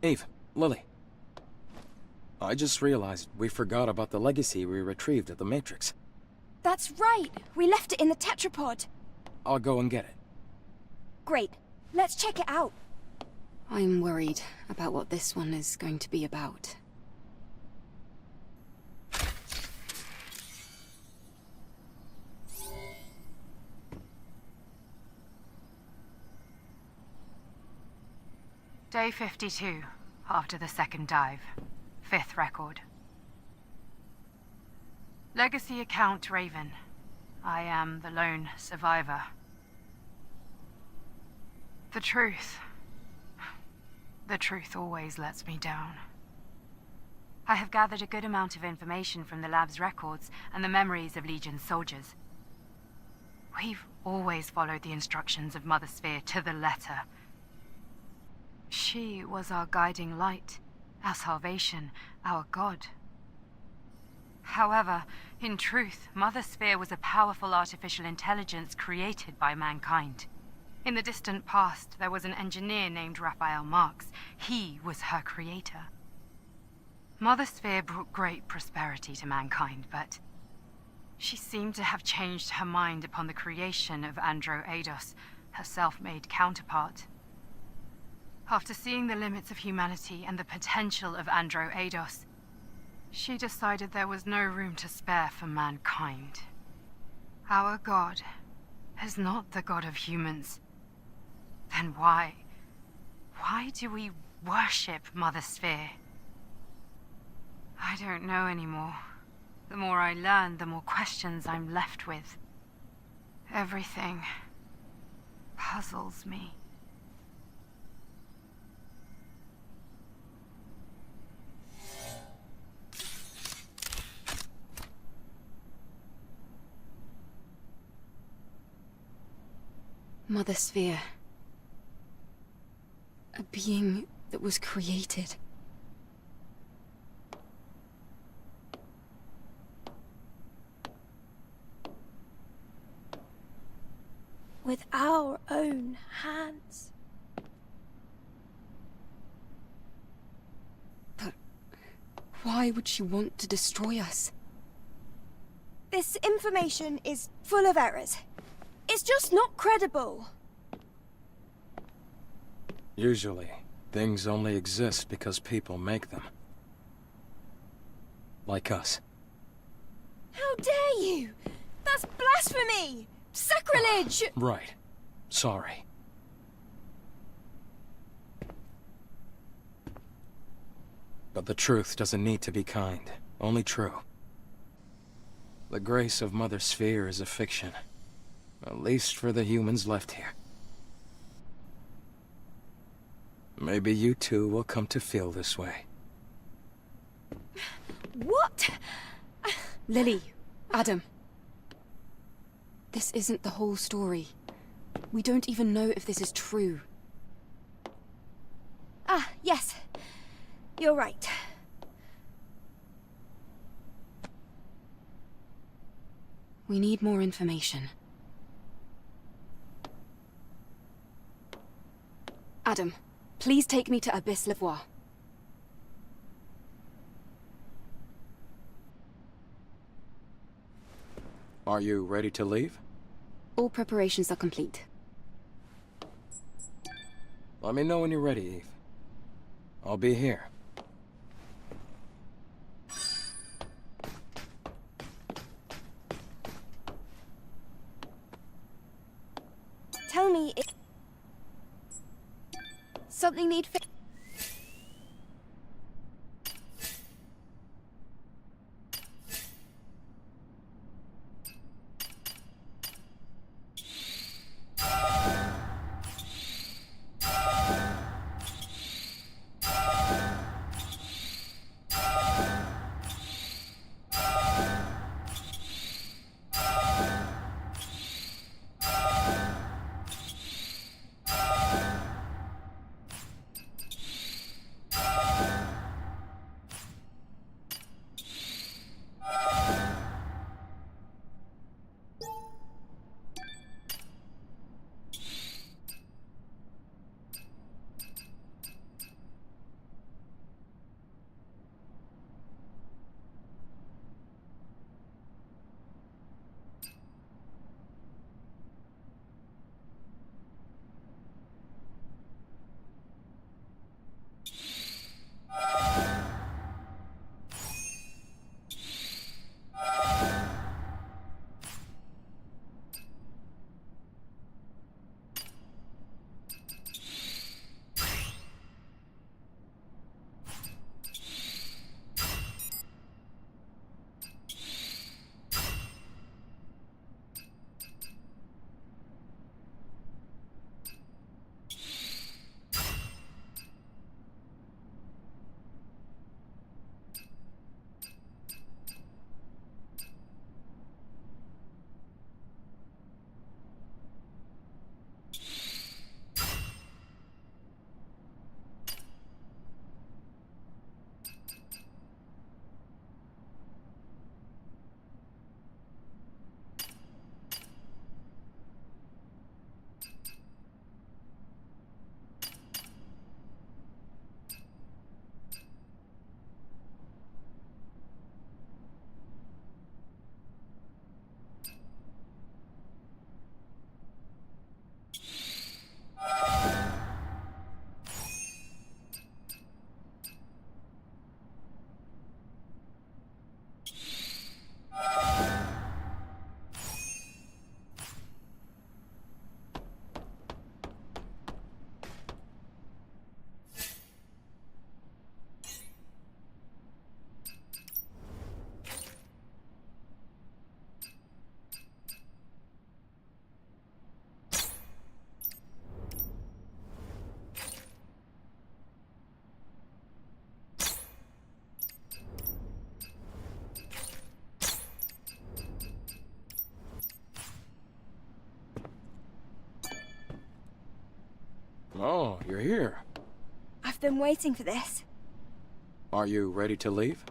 Eve, Lily. I just realized we forgot about the legacy we retrieved at the Matrix. That's right! We left it in the tetrapod. I'll go and get it. Great. Let's check it out. I'm worried about what this one is going to be about. Day 52, after the second dive. 5th record. Legacy account Raven. I am the lone survivor. The truth always lets me down. I have gathered a good amount of information from the lab's records and the memories of Legion soldiers. We've always followed the instructions of Mother Sphere to the letter. She was our guiding light, our salvation, our god. However, in truth, Mother Sphere was a powerful artificial intelligence created by mankind. In the distant past, there was an engineer named Raphael Marx. He was her creator. Mother Sphere brought great prosperity to mankind, but she seemed to have changed her mind upon the creation of Andro Eidos, her self-made counterpart. After seeing the limits of humanity and the potential of Andro Eidos, she decided there was no room to spare for mankind. Our god is not the god of humans. Then why do we worship Mother Sphere? I don't know anymore. The more I learn, the more questions I'm left with. Everything puzzles me. Mother Sphere. A being that was created. With our own hands. But why would she want to destroy us? This information is full of errors. It's just not credible. Usually, things only exist because people make them. Like us. How dare you! That's blasphemy! Sacrilege! Right. Sorry. But the truth doesn't need to be kind, only true. The grace of Mother Sphere is a fiction. At least for the humans left here. Maybe you too will come to feel this way. What? Lily, Adam. This isn't the whole story. We don't even know if this is true. Ah, yes. You're right. We need more information. Adam, please take me to Abyss Levois. Are you ready to leave? All preparations are complete. Let me know when you're ready, Eve. I'll be here. Tell me if... Something need fi- Oh, you're here. I've been waiting for this. Are you ready to leave?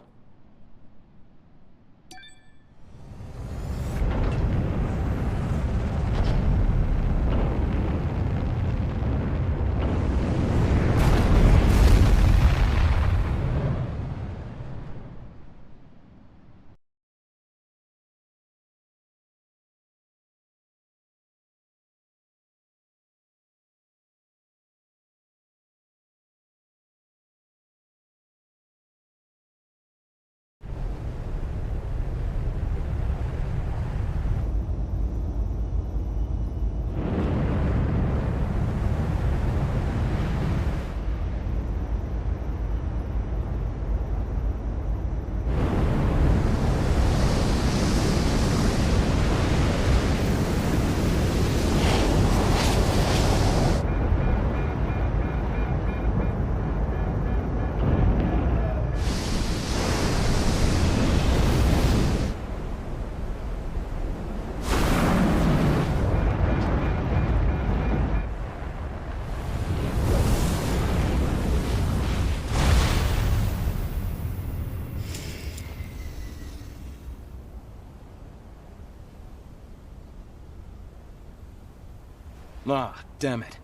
Ah, damn it.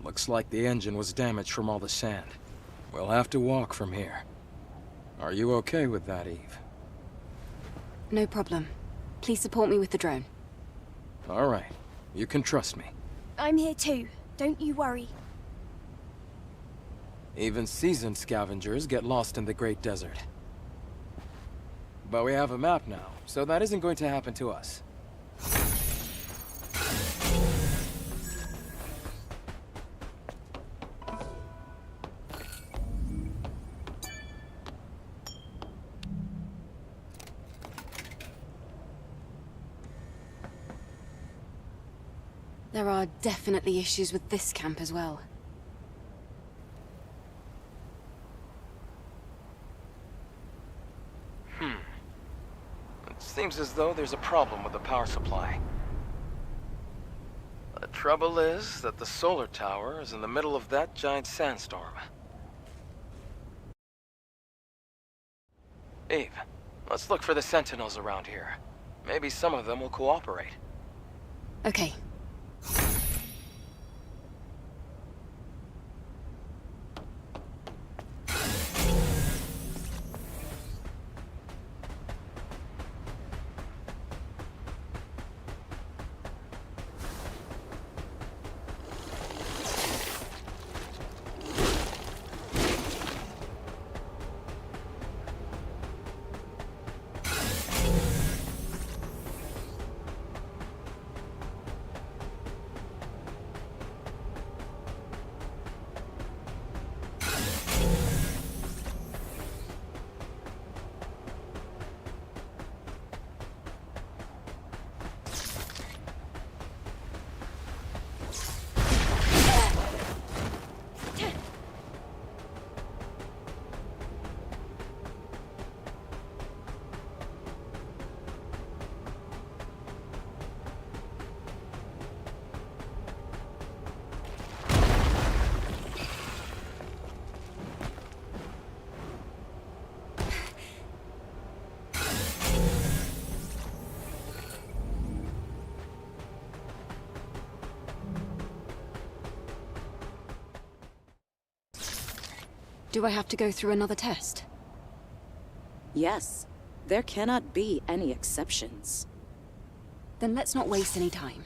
Looks like the engine was damaged from all the sand. We'll have to walk from here. Are you okay with that, Eve? No problem. Please support me with the drone. All right. You can trust me. I'm here too. Don't you worry. Even seasoned scavengers get lost in the Great Desert. But we have a map now, so that isn't going to happen to us. There are definitely issues with this camp as well. It seems as though there's a problem with the power supply. The trouble is that the solar tower is in the middle of that giant sandstorm. Eve, let's look for the sentinels around here. Maybe some of them will cooperate. Okay. Do I have to go through another test? Yes. There cannot be any exceptions. Then let's not waste any time.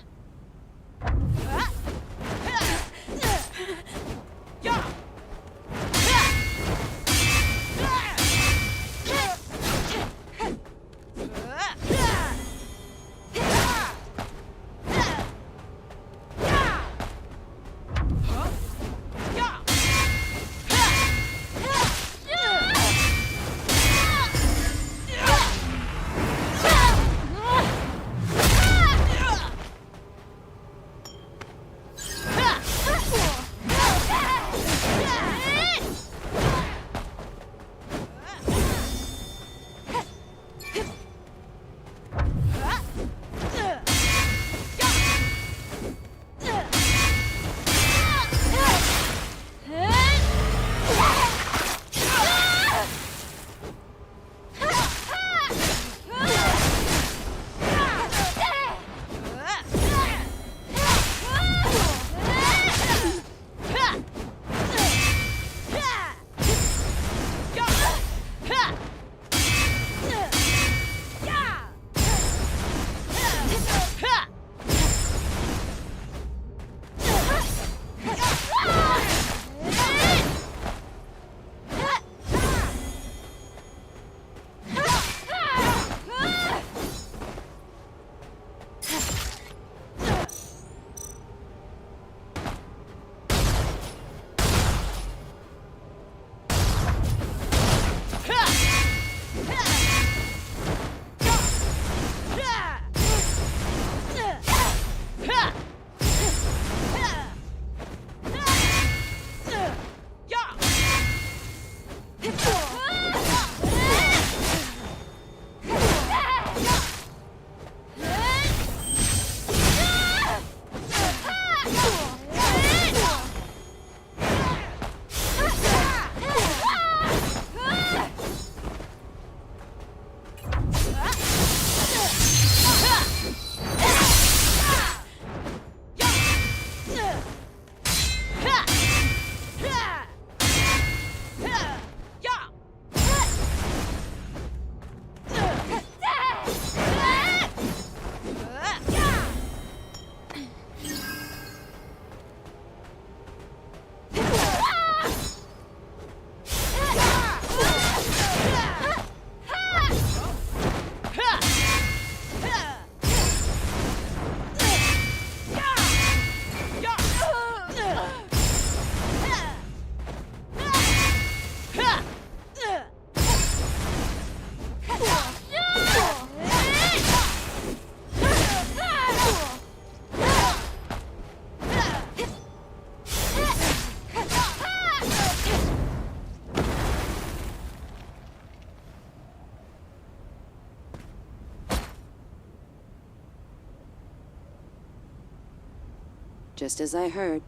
Just as I heard.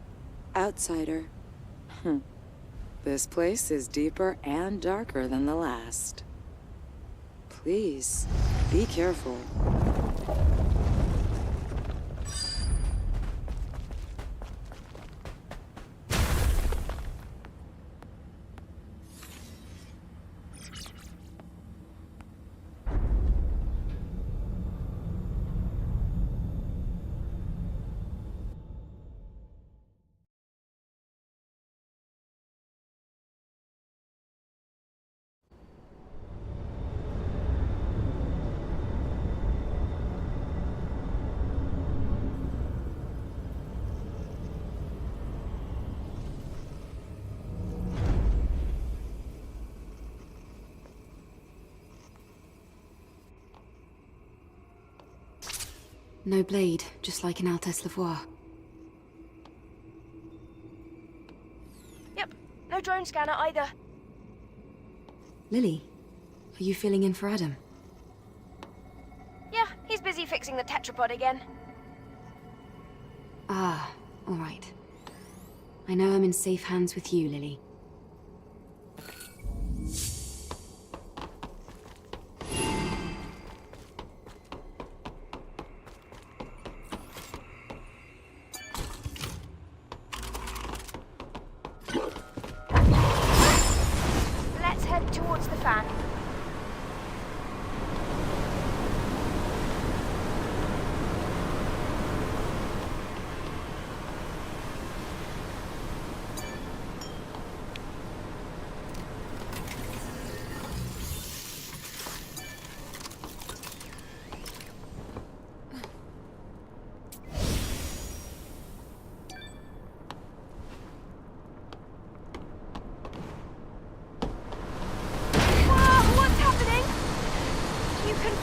Outsider. This place is deeper and darker than the last. Please, be careful. No blade, just like in Altesse Lavoie. Yep, no drone scanner either. Lily, are you filling in for Adam? Yeah, he's busy fixing the tetrapod again. Ah, all right. I know I'm in safe hands with you, Lily. Let's head towards the fan.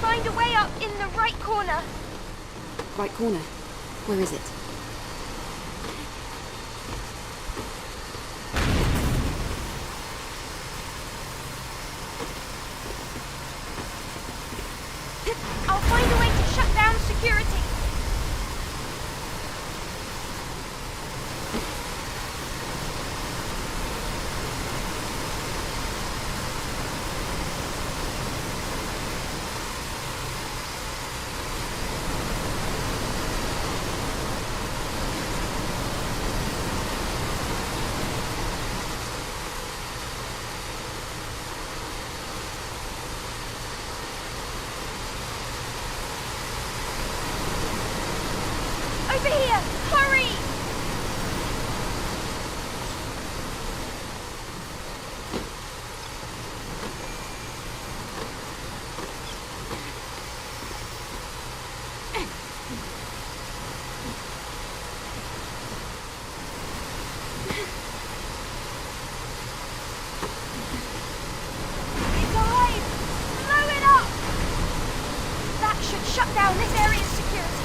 Find a way up in the right corner. Right corner? Where is it? I'll find a way to shut down security. Over here! Hurry! It's alive! Blow it up! That should shut down this area's security.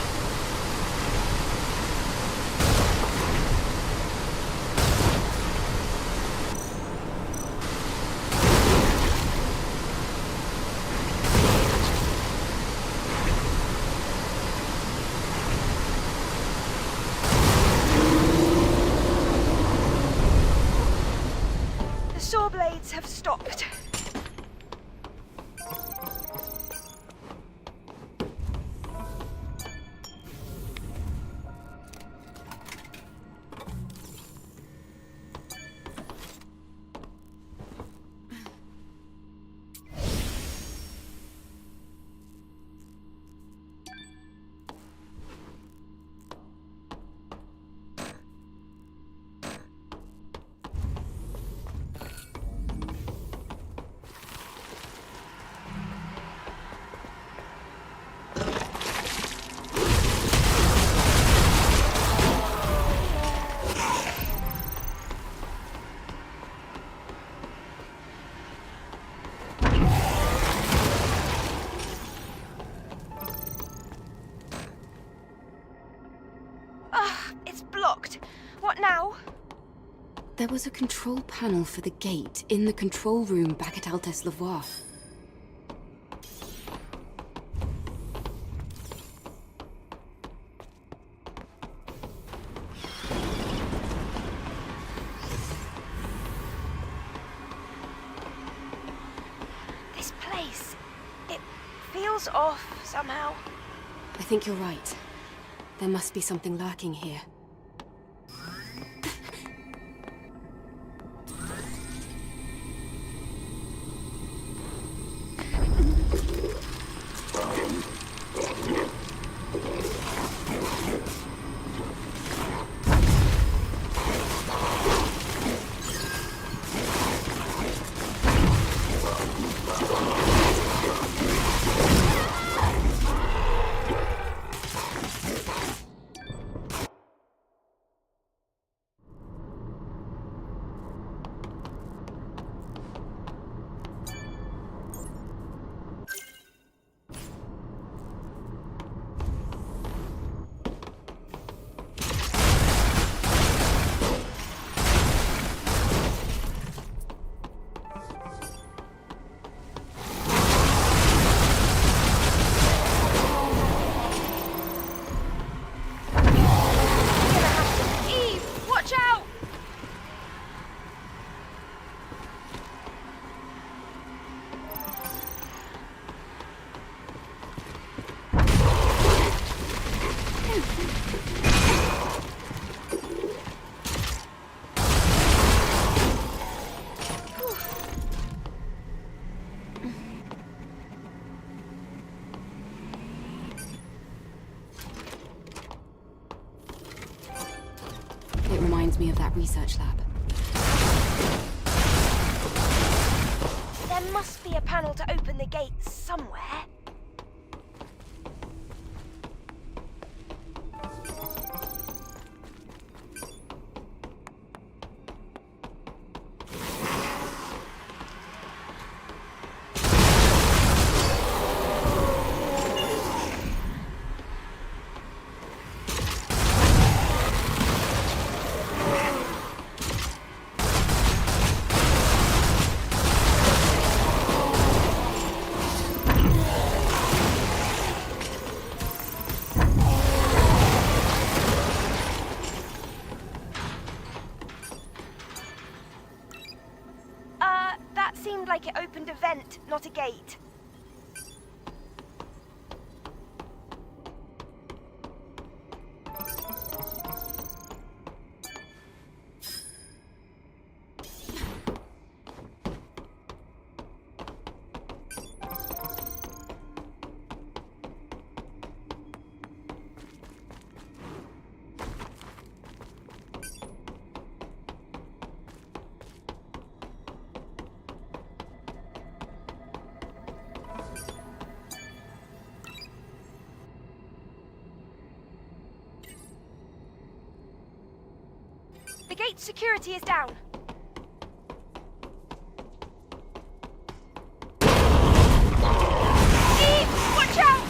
The saw blades have stopped. It's blocked. What now? There was a control panel for the gate in the control room back at Altesse Lavoie. feels off somehow. I think you're right. There must be something lurking here. Eve, watch out! It reminds me of that research lab. There must be a panel to open the gates somewhere. That seemed like it opened a vent, not a gate. The gate security is down. Eve, watch out!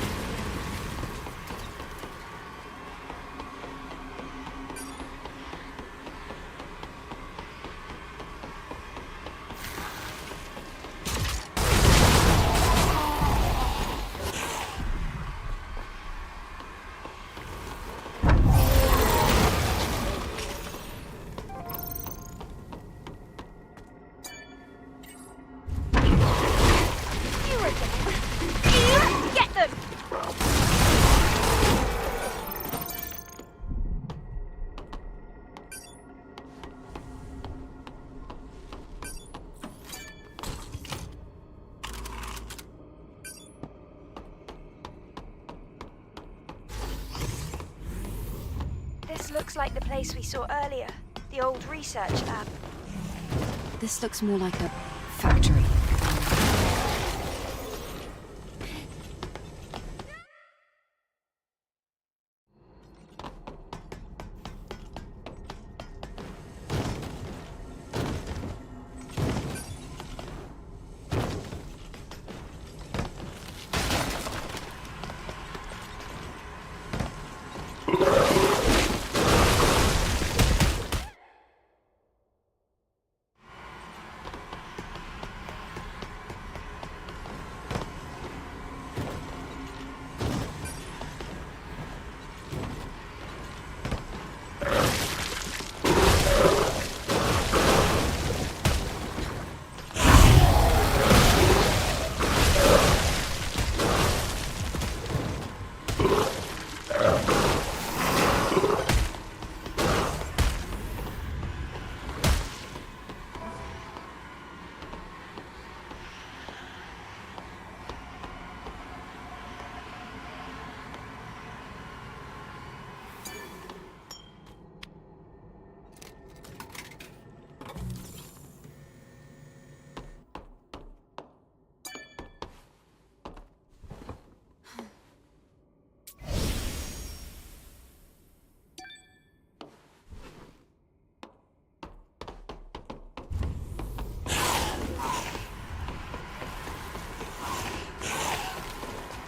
Get them! This looks like the place we saw earlier, the old research lab. This looks more like a factory.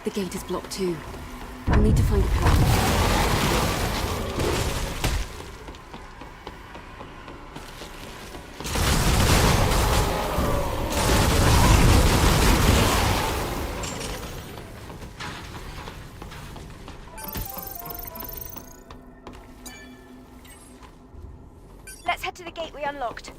The gate is blocked too. We'll need to find a path. Let's head to the gate we unlocked.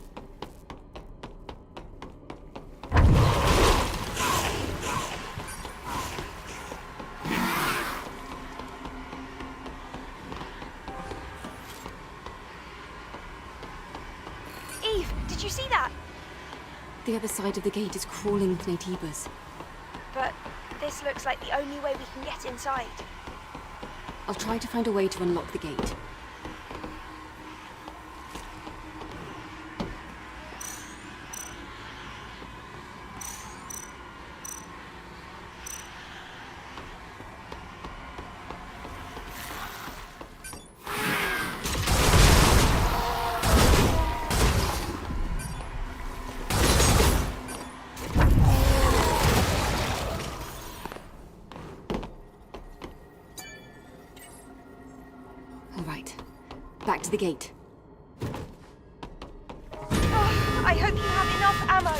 Eve, did you see that? The other side of the gate is crawling with Naytibas. But this looks like the only way we can get inside. I'll try to find a way to unlock the gate. All right, back to the gate. Oh, I hope you have enough ammo.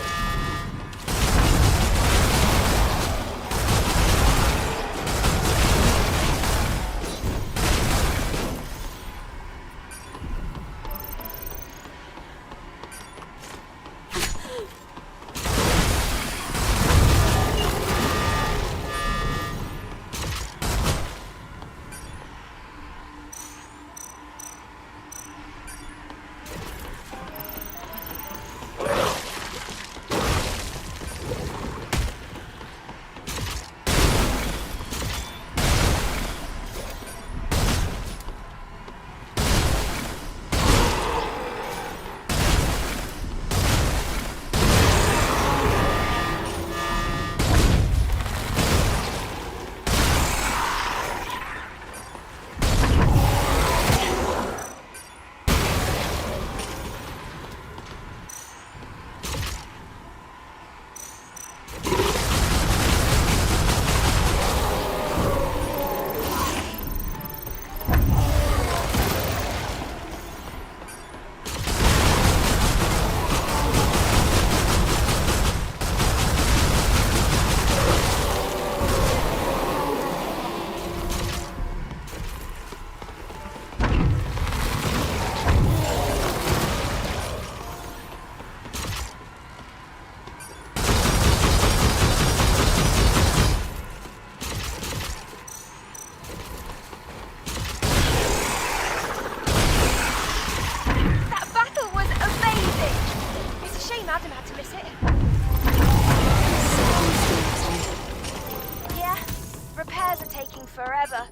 Adam had to miss it. Yeah, repairs are taking forever.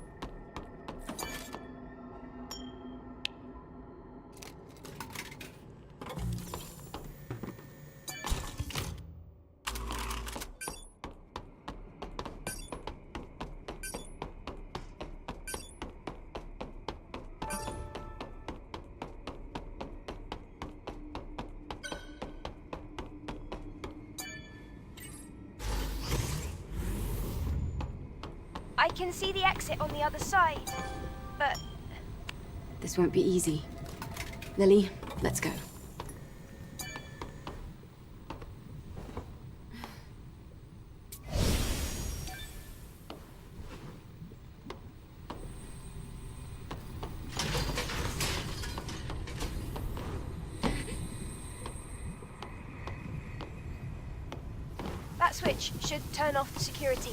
I can see the exit on the other side, but... This won't be easy. Lily, let's go. That switch should turn off the security.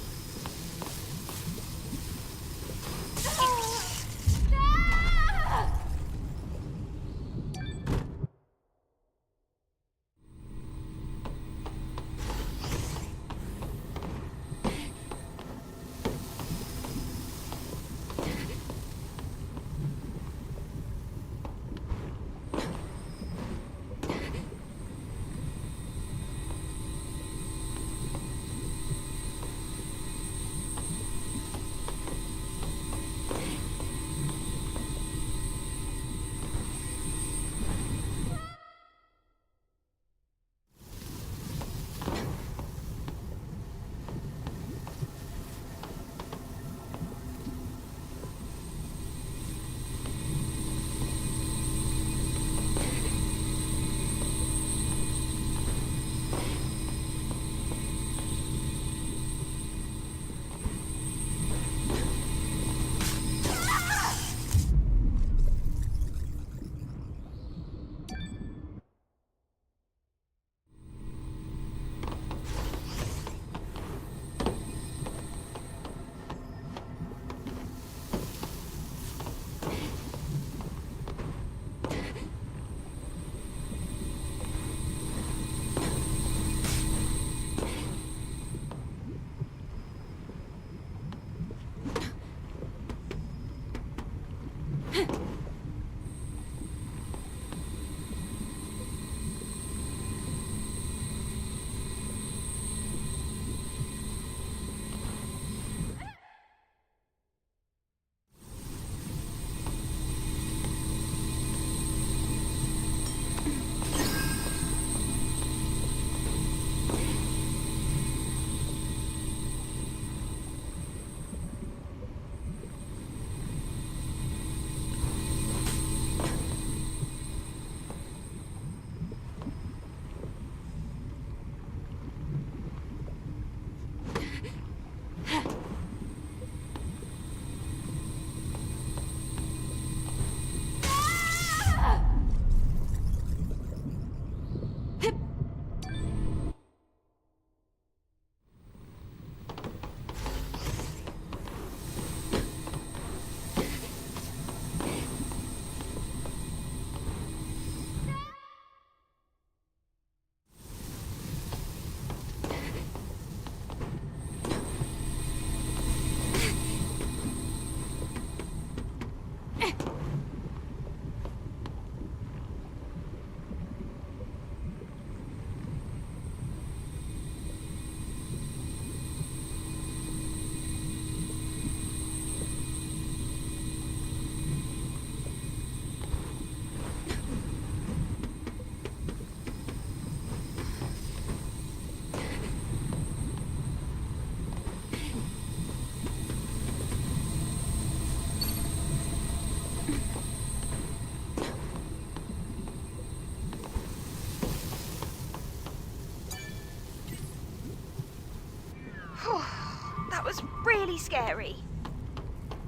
really scary.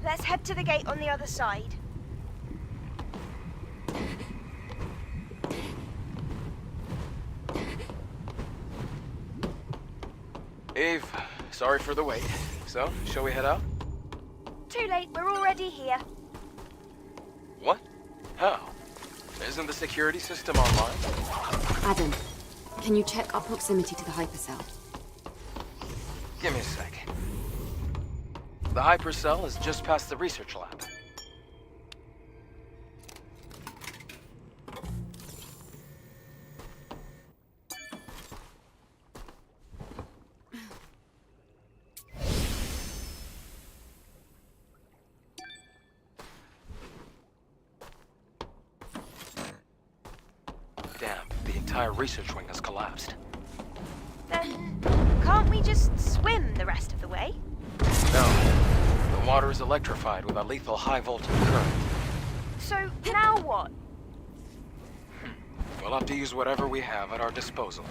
Let's head to the gate on the other side. Eve, sorry for the wait. So, shall we head out? Too late, we're already here. What? How? Isn't the security system online? Adam, can you check our proximity to the hypercell? Give me a sec. The hypercell is just past the research lab. Damn, the entire research wing has collapsed. Then, can't we just swim the rest of the way? No. The water is electrified with a lethal high-voltage current. So, now what? We'll have to use whatever we have at our disposal.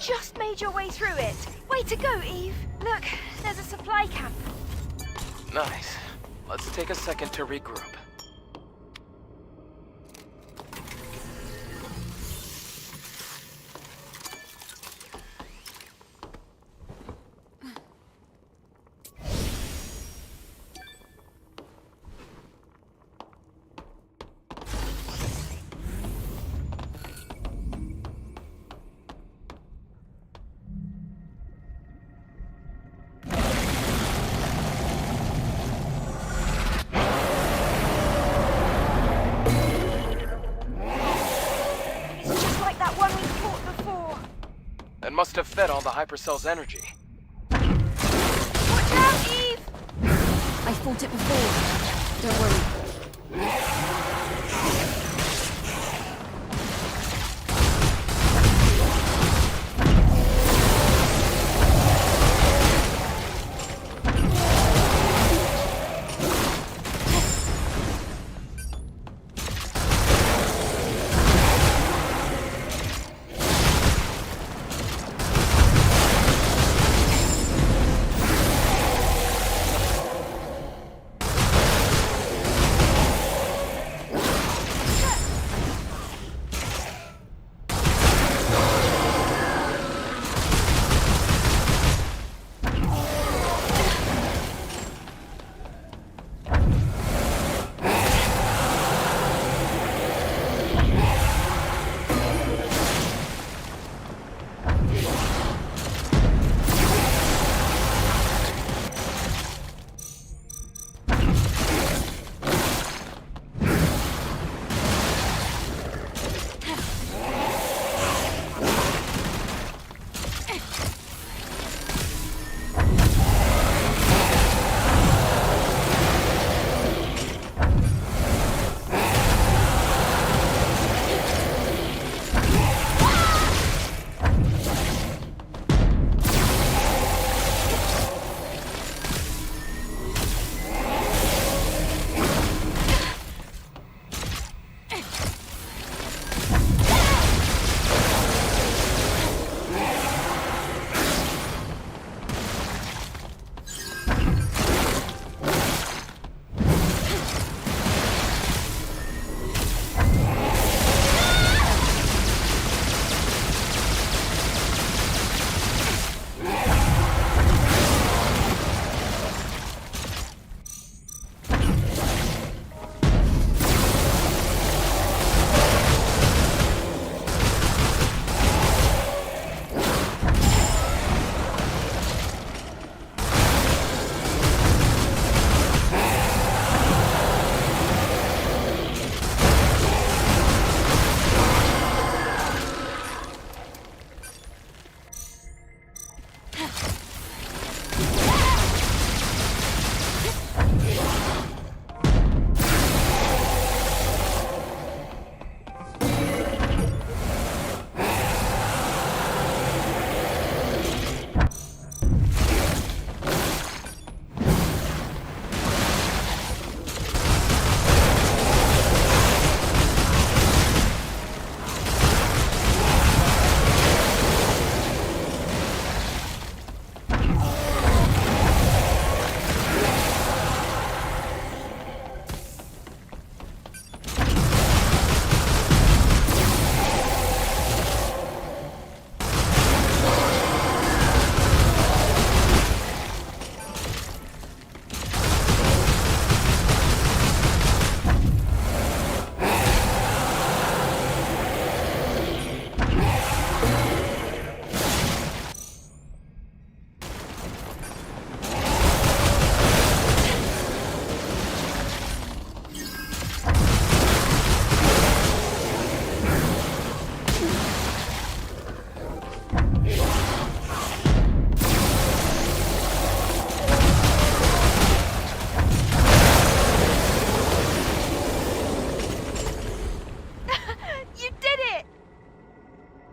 just made your way through it. Way to go, Eve. Look, there's a supply camp. Nice. Let's take a second to regroup. It must have fed all the hypercell's energy. Watch out, Eve! I fought it before. Don't worry.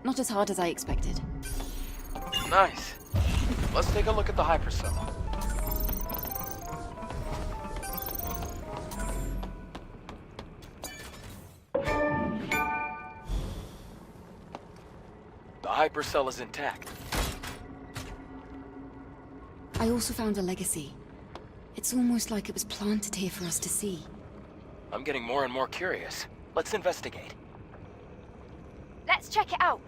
Not as hard as I expected. Nice. Let's take a look at the hypercell. The hypercell is intact. I also found a legacy. It's almost like it was planted here for us to see. I'm getting more and more curious. Let's investigate. Let's check it out.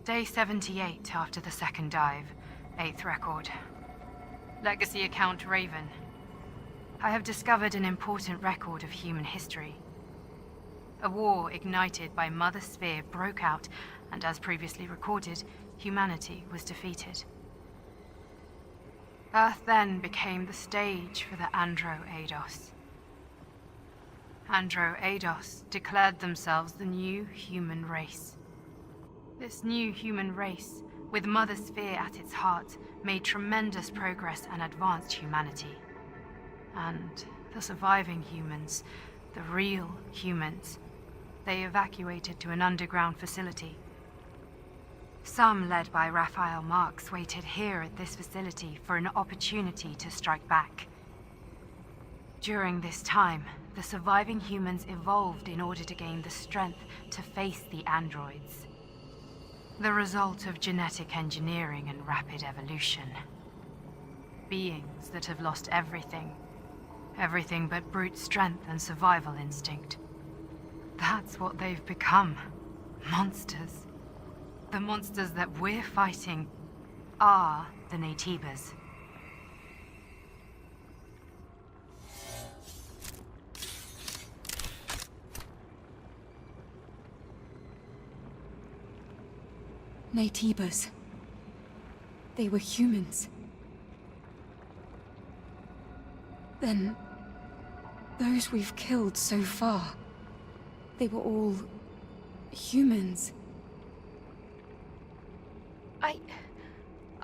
Day 78 after the second dive. 8th record. Legacy account Raven. I have discovered an important record of human history. A war ignited by Mother Sphere broke out, and as previously recorded, humanity was defeated. Earth then became the stage for the Andro Eidos. Andro Eidos declared themselves the new human race. This new human race, with Mother Sphere at its heart, made tremendous progress and advanced humanity. And the surviving humans, the real humans, they evacuated to an underground facility. Some, led by Raphael Marx, waited here at this facility for an opportunity to strike back. During this time, the surviving humans evolved in order to gain the strength to face the androids. The result of genetic engineering and rapid evolution. Beings that have lost everything. Everything but brute strength and survival instinct. That's what they've become. Monsters. The monsters that we're fighting are the Naytibas. Naytibas. They were humans. Then, those we've killed so far, they were all humans.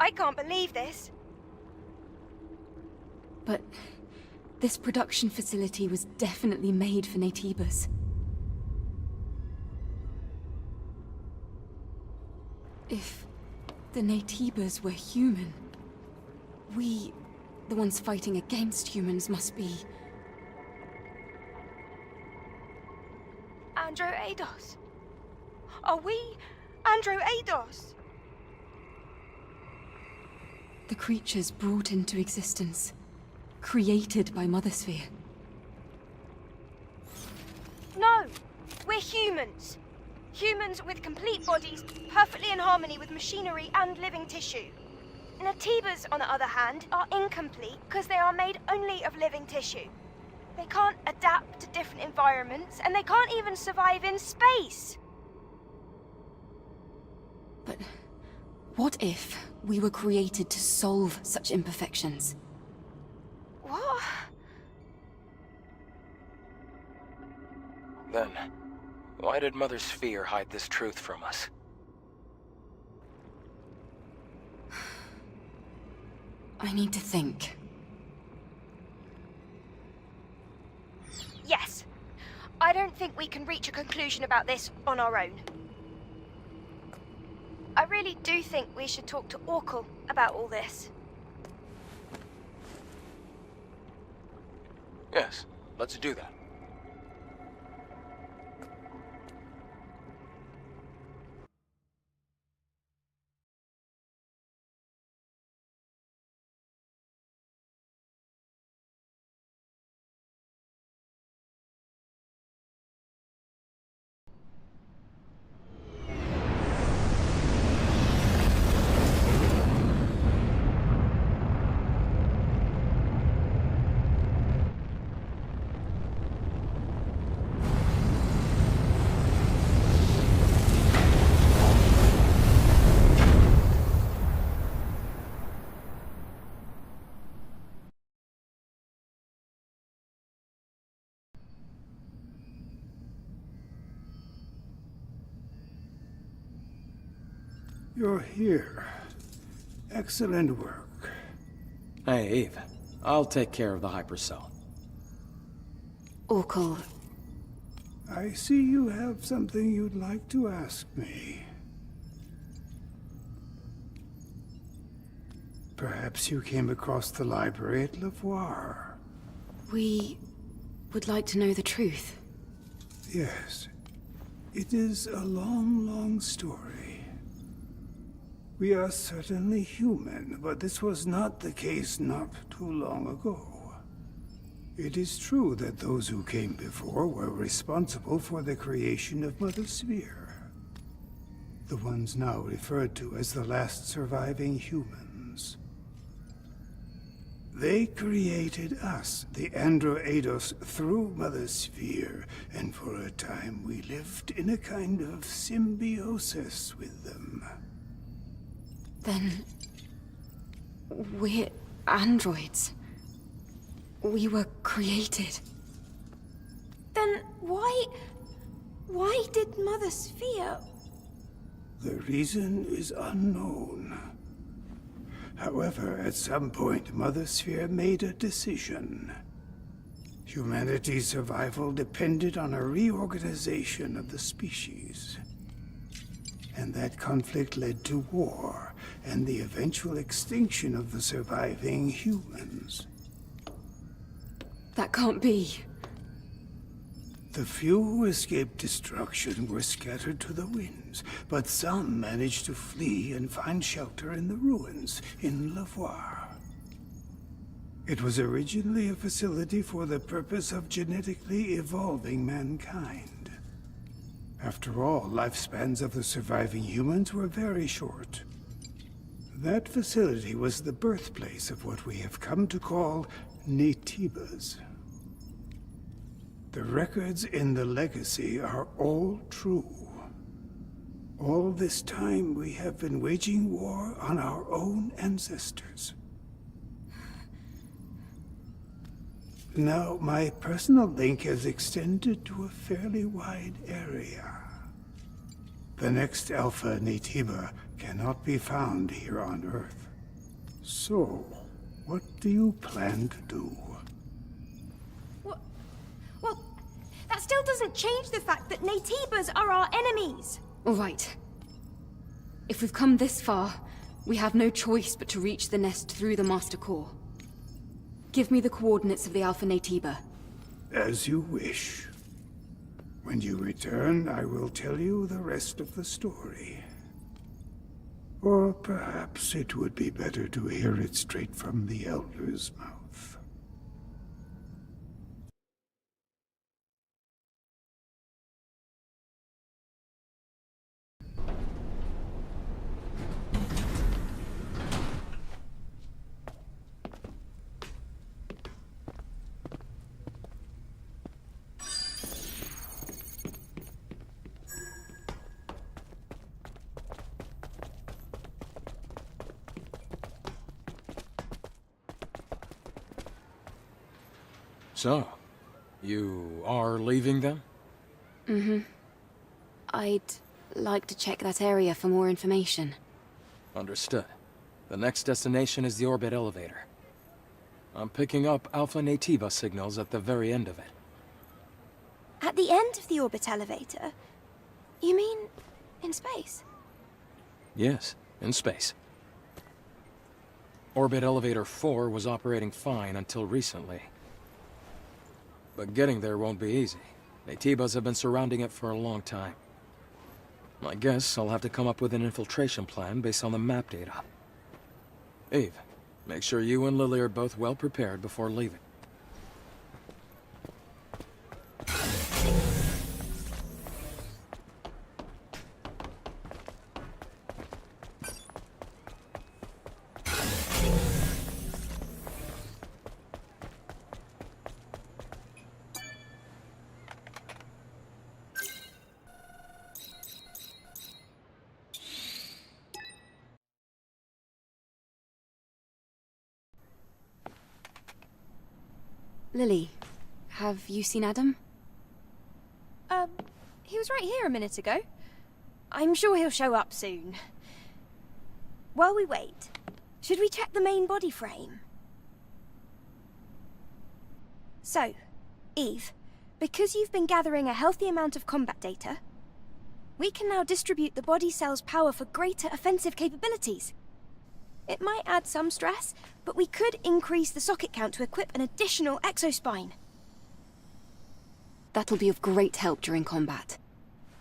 I can't believe this. But this production facility was definitely made for Naytibas. If the Naytibas were human, we, the ones fighting against humans, must be... Andro Eidos. Are we Andro Eidos? the creatures brought into existence, created by Mother Sphere. No! We're humans. Humans with complete bodies, perfectly in harmony with machinery and living tissue. Naytibas, on the other hand, are incomplete because they are made only of living tissue. They can't adapt to different environments, and they can't even survive in space. But what if we were created to solve such imperfections? What? Then, why did Mother Sphere hide this truth from us? I need to think. Yes. I don't think we can reach a conclusion about this on our own. I really do think we should talk to Orkel about all this. Yes, let's do that. You're here. Excellent work. Hey, Eve. I'll take care of the hypercell. Orkel, I see you have something you'd like to ask me. Perhaps you came across the library at Lavoir. We would like to know the truth. Yes. It is a long, long story. We are certainly human, but this was not the case not too long ago. It is true that those who came before were responsible for the creation of Mother Sphere. The ones now referred to as the last surviving humans. They created us, the Androidos, through Mother Sphere, and for a time we lived in a kind of symbiosis with them. Then... we're androids. We were created. Then why did Mother Sphere... The reason is unknown. However, at some point, Mother Sphere made a decision. Humanity's survival depended on a reorganization of the species. And that conflict led to war, and the eventual extinction of the surviving humans. That can't be. The few who escaped destruction were scattered to the winds, but some managed to flee and find shelter in the ruins in Lavoir. It was originally a facility for the purpose of genetically evolving mankind. After all, lifespans of the surviving humans were very short. That facility was the birthplace of what we have come to call Naytibas. The records in the Legacy are all true. All this time we have been waging war on our own ancestors. Now, my personal link has extended to a fairly wide area. The next Alpha Naytiba cannot be found here on Earth. So, what do you plan to do? Well, that still doesn't change the fact that Naytibas are our enemies. All right. If we've come this far, we have no choice but to reach the nest through the Master Core. Give me the coordinates of the Alpha Naytiba. As you wish. When you return, I will tell you the rest of the story. Or perhaps it would be better to hear it straight from the Elder's mouth. So, you are leaving them? I'd like to check that area for more information. Understood. The next destination is the orbit elevator. I'm picking up Alpha Naytiba signals at the very end of it. At the end of the orbit elevator? You mean in space? Yes, in space. Orbit Elevator 4 was operating fine until recently. But getting there won't be easy. Naytibas have been surrounding it for a long time. I guess I'll have to come up with an infiltration plan based on the map data. Eve, make sure you and Lily are both well prepared before leaving. Lily, have you seen Adam? He was right here a minute ago. I'm sure he'll show up soon. While we wait, should we check the main body frame? So, Eve, because you've been gathering a healthy amount of combat data, we can now distribute the body cell's power for greater offensive capabilities. It might add some stress, but we could increase the socket count to equip an additional exospine. That'll be of great help during combat.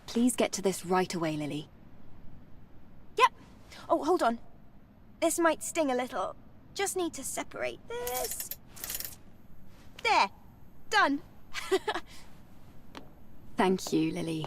Please get to this right away, Lily. Yep. Oh, hold on. This might sting a little. Just need to separate this. There. Done. Thank you, Lily.